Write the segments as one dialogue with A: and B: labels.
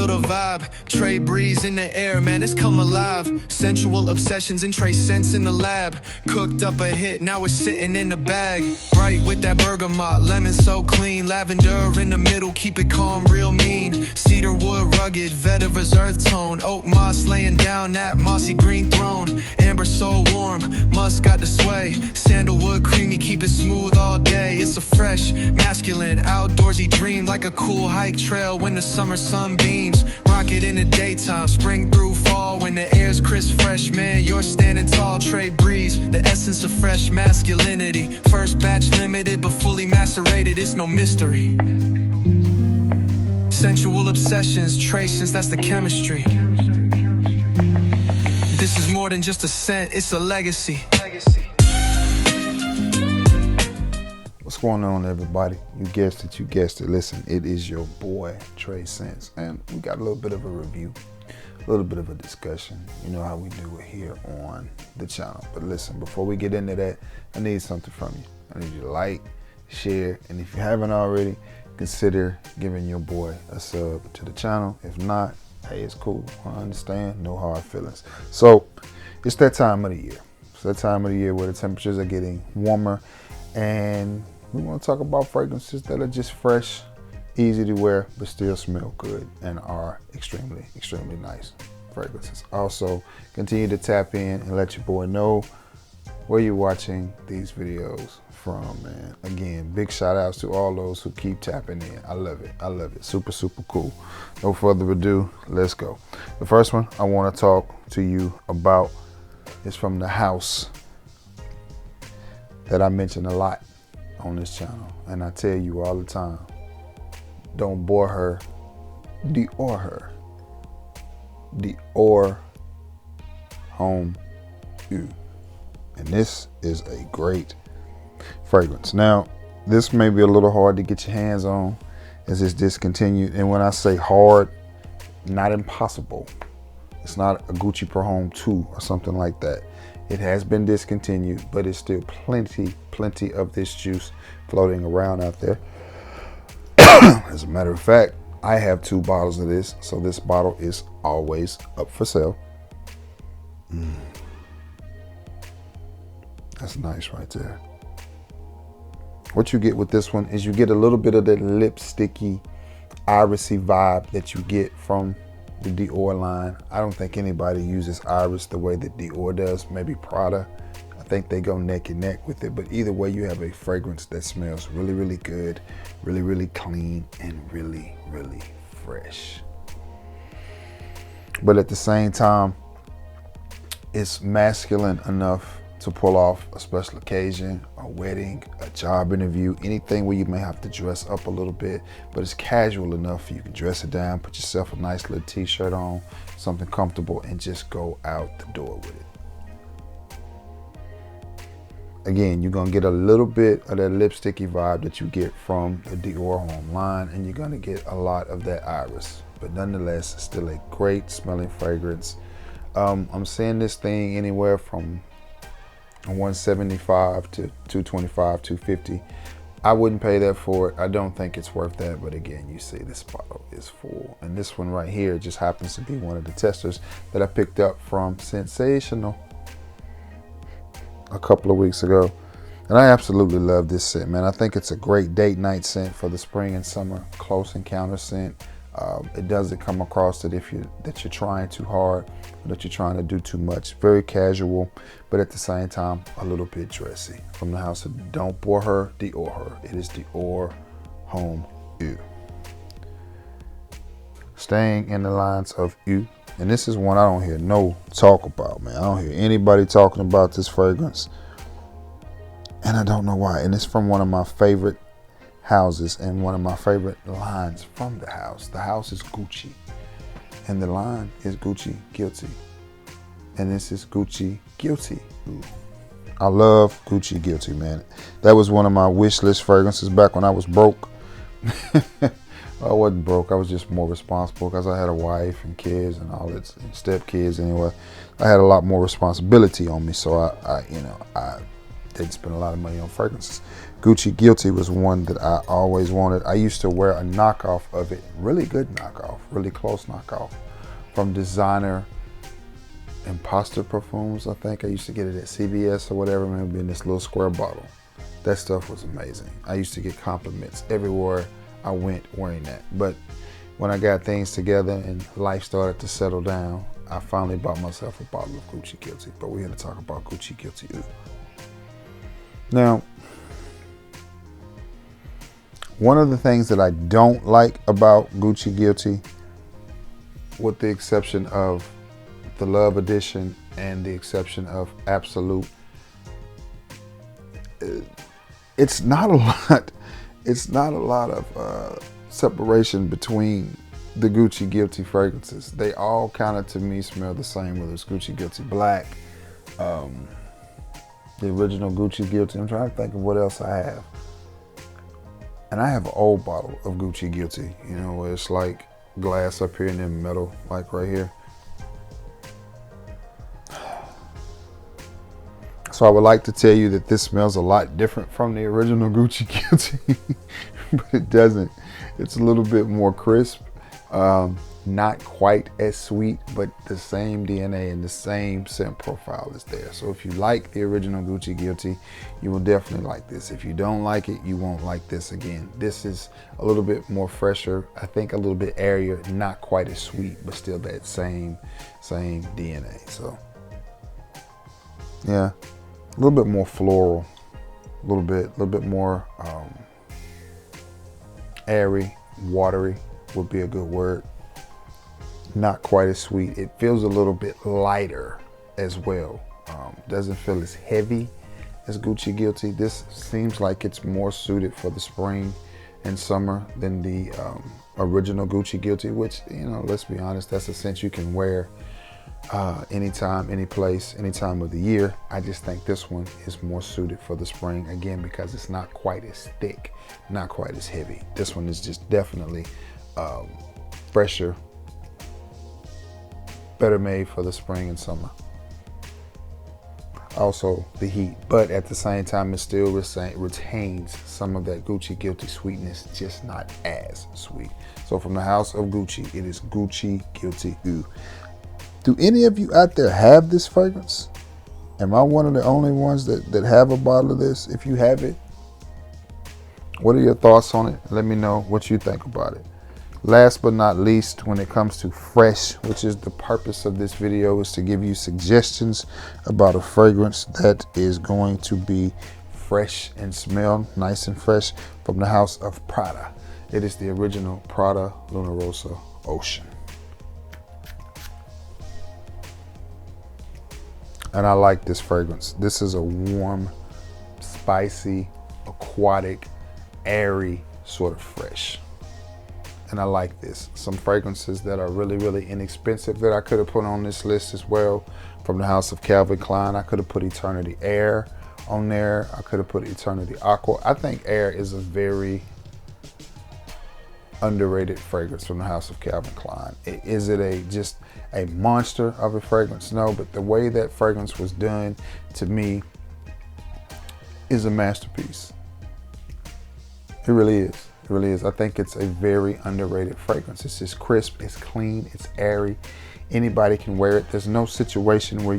A: feel the vibe. Trade breeze in the air, man, it's come alive. Sensual obsessions and trace scents in the lab. Cooked up a hit, now it's sitting in the bag. Bright with that bergamot, lemon so clean. Lavender in the middle, keep it calm, real mean. Cedar wood rugged, vetiver's earth tone. Oak moss laying down that mossy green throne. Amber so warm, musk got the sway. Sandalwood creamy, keep it smooth all day. It's a fresh, masculine, outdoorsy dream. Like a cool hike trail when the summer sun beams. Rock it in the daytime, spring through fall. When the air's crisp fresh, man, you're standing tall. Trade breeze, the essence of fresh masculinity. First batch limited, but fully macerated, it's no mystery. Sensual obsessions, traces, that's the chemistry. This is more than just a scent, it's a legacy.
B: What's going on, everybody? You guessed it, Listen, it is your boy, Trey Sense, and we got a little bit of a review, a little bit of a discussion. You know how we do it here on the channel. But listen, before we get into that, I need something from you. I need you to like, share, and if you haven't already, consider giving your boy a sub to the channel. If not, hey, it's cool. I understand, no hard feelings. So it's that time of the year. It's that time of the year where the temperatures are getting warmer, and we want to talk about fragrances that are just fresh, easy to wear, but still smell good and are extremely, extremely nice fragrances. Also, continue to tap in and let your boy know where you're watching these videos from, man. Again, big shout outs to all those who keep tapping in. I love it. I love it. Super, super cool. No further ado, let's go. The first one I want to talk to you about is from the house that I mention a lot on this channel, and I tell you all the time, don't bore her, Dior her. Dior Homme Eau. And this is a great fragrance. Now, this may be a little hard to get your hands on as it's discontinued. And when I say hard, not impossible. It's not a Gucci Pro Homme 2 or something like that. It has been discontinued, but it's still plenty of this juice floating around out there. As a matter of fact, I have 2 bottles of this, so this bottle is always up for sale. That's nice right there. What you get with this one is you get a little bit of that lipsticky, irisy vibe that you get from the Dior line. I don't think anybody uses iris the way that Dior does. Maybe Prada. I think they go neck and neck with it. But either way, you have a fragrance that smells really, really good, really, really clean, and really, really fresh. But at the same time, it's masculine enough to pull off a special occasion, a wedding, a job interview, anything where you may have to dress up a little bit, but it's casual enough you can dress it down, put yourself a nice little t-shirt on, something comfortable, and just go out the door with it. Again, you're gonna get a little bit of that lipsticky vibe that you get from the Dior Homme line, and you're gonna get a lot of that iris, but nonetheless, it's still a great smelling fragrance. I'm seeing this thing anywhere from 175 to 225, 250. I wouldn't pay that for it. I don't think it's worth that, but again, you see this bottle is full. And this one right here just happens to be one of the testers that I picked up from Sensational a couple of weeks ago. And I absolutely love this scent, man. I think it's a great date night scent for the spring and summer close encounter scent. It doesn't come across that that you're trying too hard or that you're trying to do too much. Very casual, but at the same time, a little bit dressy. From the house of Don't Bore Her, Dior Her. It is Dior Homme Eau. Staying in the lines of Eau, and this is one I don't hear no talk about, man. I don't hear anybody talking about this fragrance, and I don't know why. And it's from one of my favorite houses and one of my favorite lines from the house. The house is Gucci, and the line is Gucci Guilty, and this is Gucci Guilty. Ooh. I love Gucci Guilty, man. That was one of my wish list fragrances back when I was broke. I wasn't broke, I was just more responsible because I had a wife and kids and all that, step kids anyway. I had a lot more responsibility on me, so I Didn't spend a lot of money on fragrances. Gucci Guilty was one that I always wanted. I used to wear a knockoff of it, really good knockoff, really close knockoff, from designer Imposter Perfumes, I think. I used to get it at CVS or whatever, maybe in this little square bottle. That stuff was amazing. I used to get compliments everywhere I went wearing that. But when I got things together and life started to settle down, I finally bought myself a bottle of Gucci Guilty. But we're here to talk about Gucci Guilty Eau. Now, one of the things that I don't like about Gucci Guilty, with the exception of the Love Edition and the exception of Absolute, it's not a lot. It's not a lot of separation between the Gucci Guilty fragrances. They all kind of, to me, smell the same, whether it's Gucci Guilty Black, the original Gucci Guilty. I'm trying to think of what else I have. And I have an old bottle of Gucci Guilty, you know, where it's like glass up here and then metal, like right here. So I would like to tell you that this smells a lot different from the original Gucci Guilty, but it doesn't. It's a little bit more crisp, not quite as sweet, but the same DNA and the same scent profile is there. So if you like the original Gucci Guilty, you will definitely like this. If you don't like it, you won't like this again. This is a little bit more fresher, I think a little bit airier, not quite as sweet, but still that same DNA. So yeah, a little bit more floral, a little bit more airy, watery would be a good word. Not quite as sweet. It feels a little bit lighter as well. Doesn't feel as heavy as Gucci Guilty. This seems like it's more suited for the spring and summer than the original Gucci Guilty, which, you know, let's be honest, that's a scent you can wear anytime, any place, any time of the year. I just think this one is more suited for the spring, again, because it's not quite as thick, not quite as heavy. This one is just definitely fresher, better made for the spring and summer. Also the heat, but at the same time it still retains some of that Gucci Guilty sweetness, just not as sweet. So from the house of Gucci, it is Gucci Guilty Eau. Do any of you out there have this fragrance? Am I one of the only ones that have a bottle of this? If you have it, what are your thoughts on it? Let me know what you think about it. Last but not least, when it comes to fresh, which is the purpose of this video, is to give you suggestions about a fragrance that is going to be fresh and smell nice and fresh, from the house of Prada. It is the original Prada Luna Rossa Ocean. And I like this fragrance. This is a warm, spicy, aquatic, airy sort of fresh. And I like this. Some fragrances that are really, really inexpensive that I could have put on this list as well. From the house of Calvin Klein, I could have put Eternity Air on there. I could have put Eternity Aqua. I think Air is a very underrated fragrance from the house of Calvin Klein. Is it just a monster of a fragrance? No, but the way that fragrance was done, to me, is a masterpiece. It really is. It really is. I think it's a very underrated fragrance. It's just crisp, it's clean, it's airy. Anybody can wear it. There's no situation where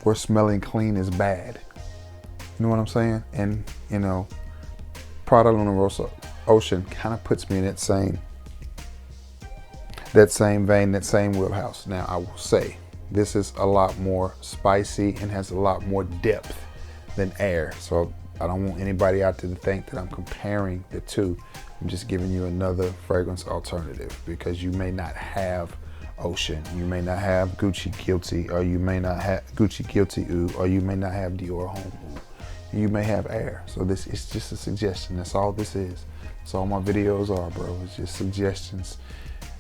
B: where smelling clean is bad. You know what I'm saying? And, you know, Prada Luna Rossa Ocean kind of puts me in that same vein, that same wheelhouse. Now, I will say, this is a lot more spicy and has a lot more depth than Air. So I don't want anybody out there to think that I'm comparing the two. I'm just giving you another fragrance alternative, because you may not have Ocean, you may not have Gucci Guilty, or you may not have Gucci Guilty Eau, or you may not have Dior Homme Eau. You may have Air. So this is just a suggestion. That's all this is. That's all my videos are, bro. It's just suggestions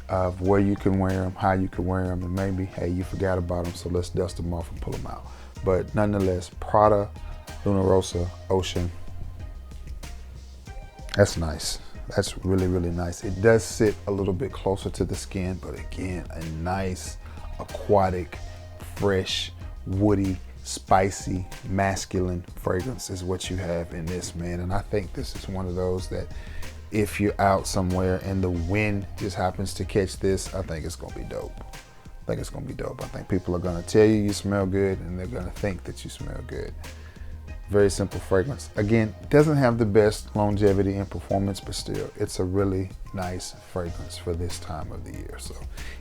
B: of where you can wear them, how you can wear them, and maybe, hey, you forgot about them, so let's dust them off and pull them out. But nonetheless, Prada Luna Rossa Ocean, that's nice. That's really, really nice. It does sit a little bit closer to the skin, but again, a nice, aquatic, fresh, woody, spicy, masculine fragrance is what you have in this, man. And I think this is one of those that if you're out somewhere and the wind just happens to catch this, I think it's gonna be dope. I think it's gonna be dope. I think people are gonna tell you you smell good and they're gonna think that you smell good. Very simple fragrance. Again, doesn't have the best longevity and performance, but still, it's a really nice fragrance for this time of the year. So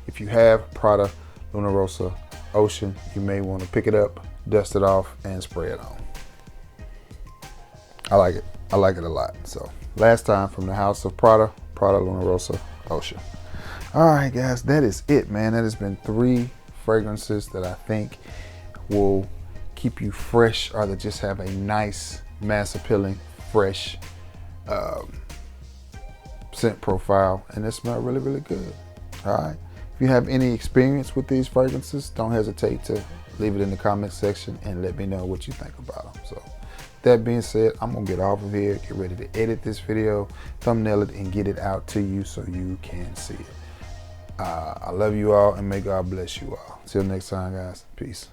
B: if you have Prada Luna Rossa Ocean, you may want to pick it up, dust it off, and spray it on. I like it. I like it a lot. So last time from the house of Prada Luna Rossa Ocean. All right, guys, that is it, man. That has been 3 fragrances that I think will keep you fresh, or that just have a nice, mass appealing, fresh scent profile, and they smell really, really good. All right. If you have any experience with these fragrances, don't hesitate to leave it in the comment section and let me know what you think about them. So that being said, I'm gonna get off of here, get ready to edit this video, thumbnail it, and get it out to you so you can see it. I love you all, and may God bless you all. Till next time, guys. Peace.